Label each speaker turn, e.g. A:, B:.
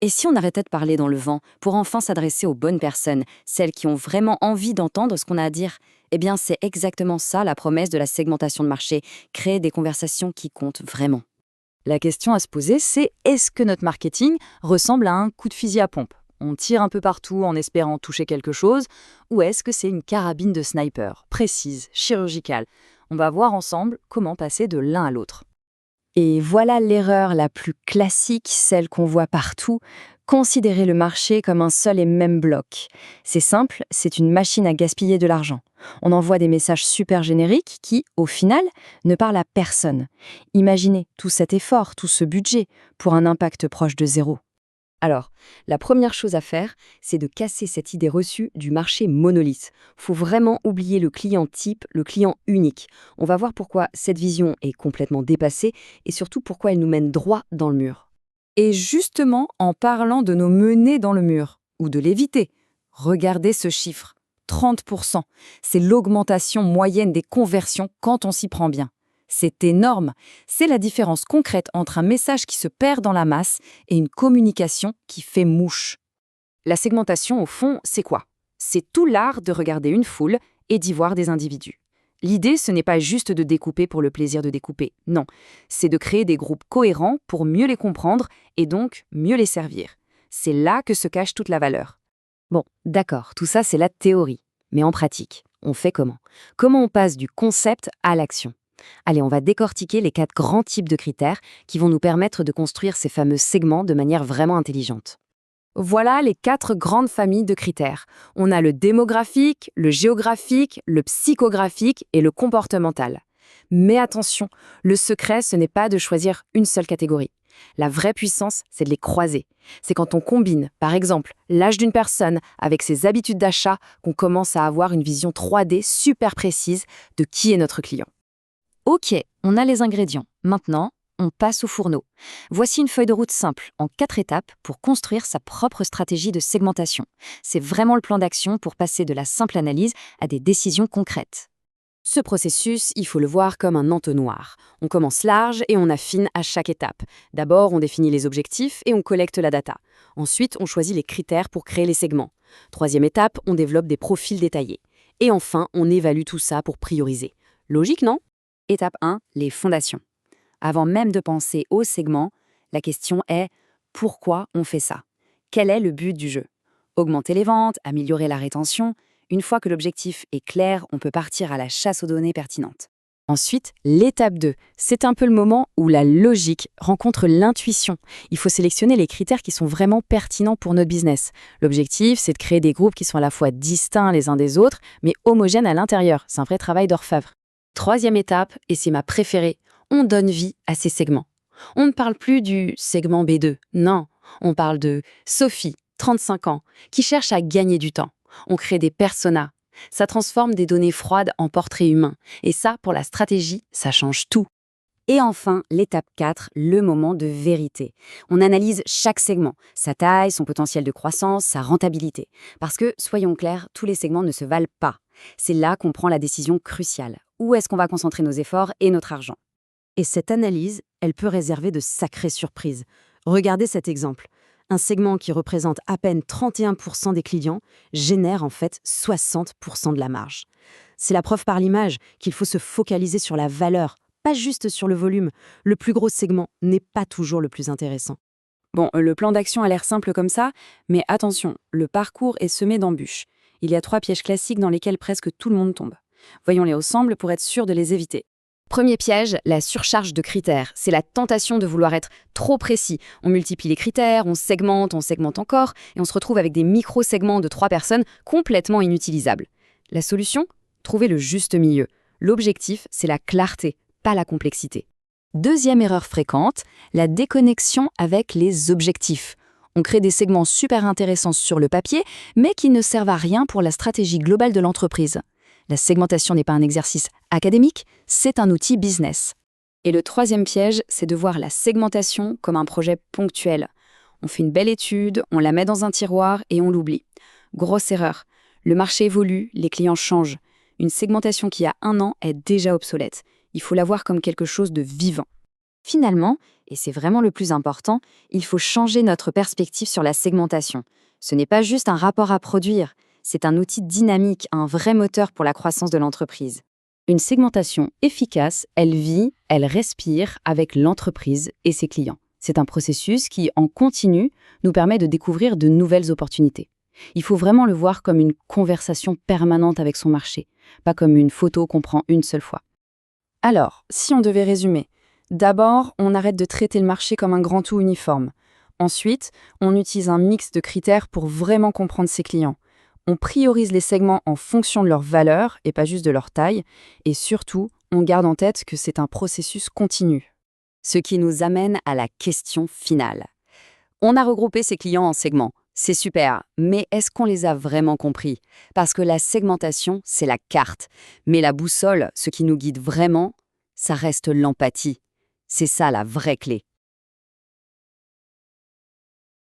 A: Et si on arrêtait de parler dans le vent pour enfin s'adresser aux bonnes personnes, celles qui ont vraiment envie d'entendre ce qu'on a à dire? Eh bien, c'est exactement ça la promesse de la segmentation de marché, créer des conversations qui comptent vraiment.
B: La question à se poser, c'est est-ce que notre marketing ressemble à un coup de fusil à pompe? On tire un peu partout en espérant toucher quelque chose, ou est-ce que c'est une carabine de sniper, précise, chirurgicale? On va voir ensemble comment passer de l'un à l'autre.
A: Et voilà l'erreur la plus classique, celle qu'on voit partout, considérer le marché comme un seul et même bloc. C'est simple, c'est une machine à gaspiller de l'argent. On envoie des messages super génériques qui, au final, ne parlent à personne. Imaginez tout cet effort, tout ce budget, pour un impact proche de zéro. Alors, la première chose à faire, c'est de casser cette idée reçue du marché monolithe. Faut vraiment oublier le client type, le client unique. On va voir pourquoi cette vision est complètement dépassée et surtout pourquoi elle nous mène droit dans le mur.
B: Et justement, en parlant de nos menées dans le mur, ou de l'éviter, regardez ce chiffre. 30%, c'est l'augmentation moyenne des conversions quand on s'y prend bien. C'est énorme. C'est la différence concrète entre un message qui se perd dans la masse et une communication qui fait mouche. La segmentation, au fond, c'est quoi? C'est tout l'art de regarder une foule et d'y voir des individus. L'idée, ce n'est pas juste de découper pour le plaisir de découper, non. C'est de créer des groupes cohérents pour mieux les comprendre et donc mieux les servir. C'est là que se cache toute la valeur.
A: Bon, d'accord, tout ça c'est la théorie. Mais en pratique, on fait comment? Comment on passe du concept à l'action? Allez, on va décortiquer les 4 grands types de critères qui vont nous permettre de construire ces fameux segments de manière vraiment intelligente.
B: Voilà les 4 grandes familles de critères. On a le démographique, le géographique, le psychographique et le comportemental. Mais attention, le secret, ce n'est pas de choisir une seule catégorie. La vraie puissance, c'est de les croiser. C'est quand on combine, par exemple, l'âge d'une personne avec ses habitudes d'achat qu'on commence à avoir une vision 3D super précise de qui est notre client.
A: Ok, on a les ingrédients. Maintenant, on passe au fourneau. Voici une feuille de route simple, en 4 étapes, pour construire sa propre stratégie de segmentation. C'est vraiment le plan d'action pour passer de la simple analyse à des décisions concrètes. Ce processus, il faut le voir comme un entonnoir. On commence large et on affine à chaque étape. D'abord, on définit les objectifs et on collecte la data. Ensuite, on choisit les critères pour créer les segments. Troisième étape, on développe des profils détaillés. Et enfin, on évalue tout ça pour prioriser. Logique, non? Étape 1, les fondations. Avant même de penser au segment, la question est pourquoi on fait ça? Quel est le but du jeu? Augmenter les ventes, améliorer la rétention. Une fois que l'objectif est clair, on peut partir à la chasse aux données pertinentes. Ensuite, l'étape 2, c'est un peu le moment où la logique rencontre l'intuition. Il faut sélectionner les critères qui sont vraiment pertinents pour notre business. L'objectif, c'est de créer des groupes qui sont à la fois distincts les uns des autres, mais homogènes à l'intérieur. C'est un vrai travail d'orfèvre. Troisième étape, et c'est ma préférée, on donne vie à ces segments. On ne parle plus du segment B2, non, on parle de Sophie, 35 ans, qui cherche à gagner du temps. On crée des personas. Ça transforme des données froides en portraits humains. Et ça, pour la stratégie, ça change tout. Et enfin, l'étape 4, le moment de vérité. On analyse chaque segment, sa taille, son potentiel de croissance, sa rentabilité. Parce que, soyons clairs, tous les segments ne se valent pas. C'est là qu'on prend la décision cruciale. Où est-ce qu'on va concentrer nos efforts et notre argent? Et cette analyse, elle peut réserver de sacrées surprises. Regardez cet exemple. Un segment qui représente à peine 31% des clients génère en fait 60% de la marge. C'est la preuve par l'image qu'il faut se focaliser sur la valeur, pas juste sur le volume. Le plus gros segment n'est pas toujours le plus intéressant.
B: Bon, le plan d'action a l'air simple comme ça, mais attention, le parcours est semé d'embûches. Il y a 3 pièges classiques dans lesquels presque tout le monde tombe. Voyons-les ensemble pour être sûr de les éviter.
A: Premier piège, la surcharge de critères. C'est la tentation de vouloir être trop précis. On multiplie les critères, on segmente encore, et on se retrouve avec des micro-segments de 3 personnes complètement inutilisables. La solution? Trouver le juste milieu. L'objectif, c'est la clarté, pas la complexité. Deuxième erreur fréquente, la déconnexion avec les objectifs. On crée des segments super intéressants sur le papier, mais qui ne servent à rien pour la stratégie globale de l'entreprise. La segmentation n'est pas un exercice académique, c'est un outil business. Et le troisième piège, c'est de voir la segmentation comme un projet ponctuel. On fait une belle étude, on la met dans un tiroir et on l'oublie. Grosse erreur. Le marché évolue, les clients changent. Une segmentation qui a 1 an est déjà obsolète. Il faut la voir comme quelque chose de vivant. Finalement, Et c'est vraiment le plus important, il faut changer notre perspective sur la segmentation. Ce n'est pas juste un rapport à produire, c'est un outil dynamique, un vrai moteur pour la croissance de l'entreprise.
B: Une segmentation efficace, elle vit, elle respire avec l'entreprise et ses clients. C'est un processus qui, en continu, nous permet de découvrir de nouvelles opportunités. Il faut vraiment le voir comme une conversation permanente avec son marché, pas comme une photo qu'on prend une seule fois. Alors, si on devait résumer, d'abord, on arrête de traiter le marché comme un grand tout uniforme. Ensuite, on utilise un mix de critères pour vraiment comprendre ses clients. On priorise les segments en fonction de leur valeur et pas juste de leur taille. Et surtout, on garde en tête que c'est un processus continu.
A: Ce qui nous amène à la question finale. On a regroupé ces clients en segments. C'est super, mais est-ce qu'on les a vraiment compris? Parce que la segmentation, c'est la carte. Mais la boussole, ce qui nous guide vraiment, ça reste l'empathie. C'est ça la vraie clé.